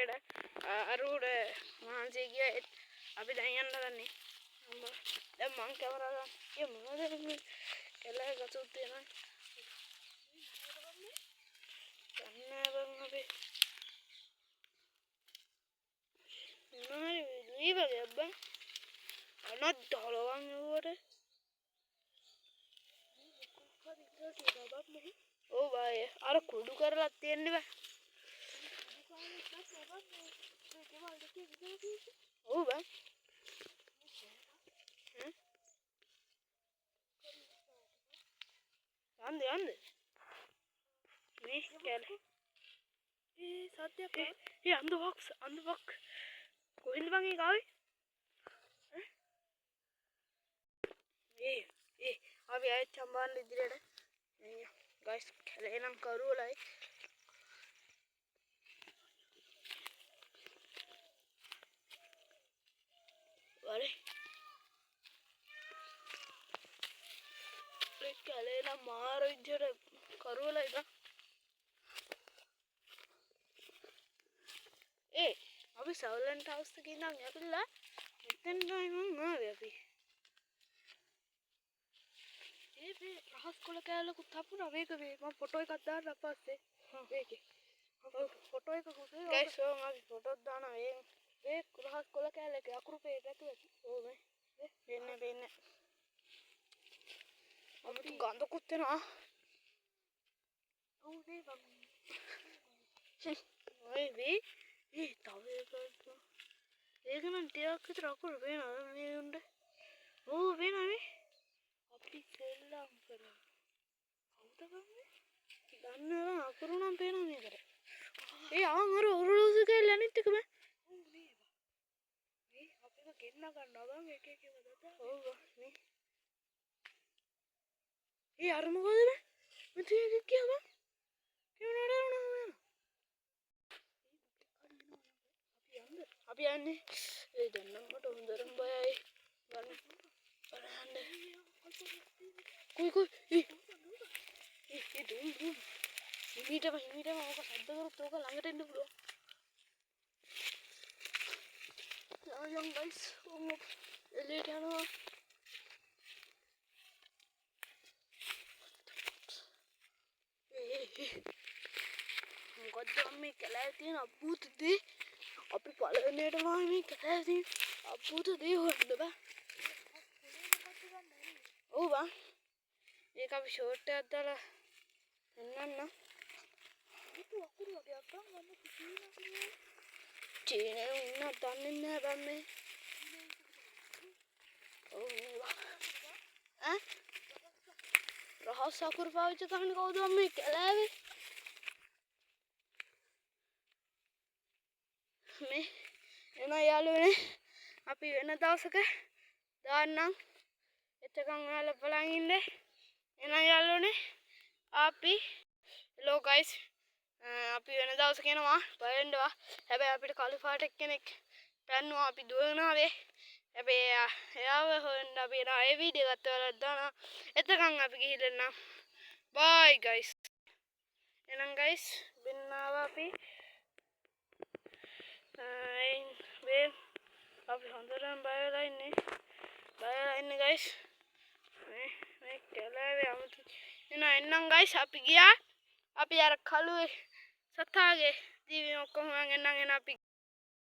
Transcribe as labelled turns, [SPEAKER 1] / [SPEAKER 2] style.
[SPEAKER 1] ඉදිරියට අරුඩ මහන්සිය ගියා අපි දැන් යන්න හදන්නේ දැන් මං කැමරා ගන්න මොනවද මේ කෙල්ලගේ ගසුත් දෙනවා කන්නබන් අපි මොනවද ලීවගේ අබ්බා අනත් දලවන් නුවර ඕ බය අර කුඩු කරලා තියෙන්න බෑ ඕ බෑ යන්න මේ කැලේ සත්‍යයක් අන්දවක් කොහෙන්ද බං ඒ ගාවේ අපි ආයෙත් චම්බාන්න ඉදිරියට ගයිස් කැලේ නම් කරුවලයි වරේ කැලේ නම් මාර විදියට කරුවලයි බං අපි සවලන්ට හවුස් එකේ ඉඳන් යපිලා මෙතෙන් ගයි මම ආවේ අපි මේ රහස් කොළ කෑල්ලකුත් හපුණා මේක මේ මම ෆොටෝ එකක් දාන්න අපස්සේ මේකේ ෆොටෝ එක කුසේ ගයිස් ඕම අපි ෆොටෝස් දානවා මේ රහස් කොළ කෑල්ලක අකුරු පේට ඇතුලේ ඕ මේ වෙන්නේ අපිට ගඳකුත් එනවා ඔව් නේ බං ඔය වේ තව එකක් ඒක නම් ටිකක් විතර අකුරු වෙනවා මේ උණ්ඩ ඕ වෙනවා නේ අපි සෙල්ලම් කරා කවුද ගන්නේ දන්නවා අකුරු නම් පේනවා මේකට අර ඔරලෝසු කැල්ල අනිත් එක බෑ ඔව් නේ මේ අපිව ගෙන්න ගන්නවා බං එක එකව දත ඔව් මේ අර මොකද බෑ මෙතන එකක් ගියා බං අපි යන්නේ දැන් නම් මට හොඳටම බයයි බලන්න කොයි දුම් හිමීටම ඕක සද්ද කරොත් ඕක ළඟට එන්න පුළුවන් යන් ගයිස් ඔන්න එළියට යනවා මොකද්ද මේ කැලේ තියෙන අබ්බූත දේ අපි පළවෙනියට මේ කැලේ තියෙන අබ්බූත දේ හොයන්න බෑ ඔව් බං ඒක අපි ෂෝට් එකක් දාලා එන්නන්න ඒක අකුරු වගේ අක්කා මම චීනේ උන්න දන්නේ නැහැ බං මේ ඔව් රහස් අකුරු පාවිච්චි කරන්නේ කවුද මේ කැලෑවේ මේ එන යාළුවනේ අපි වෙන දවසක දාන්නම් එතකන් ඔයාලා බලන් ඉන්න එන යාළුවනේ අපි hello guys අපි වෙන දවසක එනවා බලන්නවා හැබැයි අපිට කළු පාට කෙනෙක් පැන්නුවා අපි දුවනාවේ හැබැයි එයාව හොයන්න අපි එන ඒ වීඩියෝ එකත් ඔයාලා දානවා එතකන් අපි ගිහින් එන්නම් bye guys එහෙනම් guys බින්නාව අපි අපි හොඳටම බය වෙලා ඉන්නේ guys මේ කැලෑවේ 아무තු එන්නම් guys අපි ගියා අපි අර කළුවේ සතාගේ ජීවි ඔක්කොම එන්නම් අපි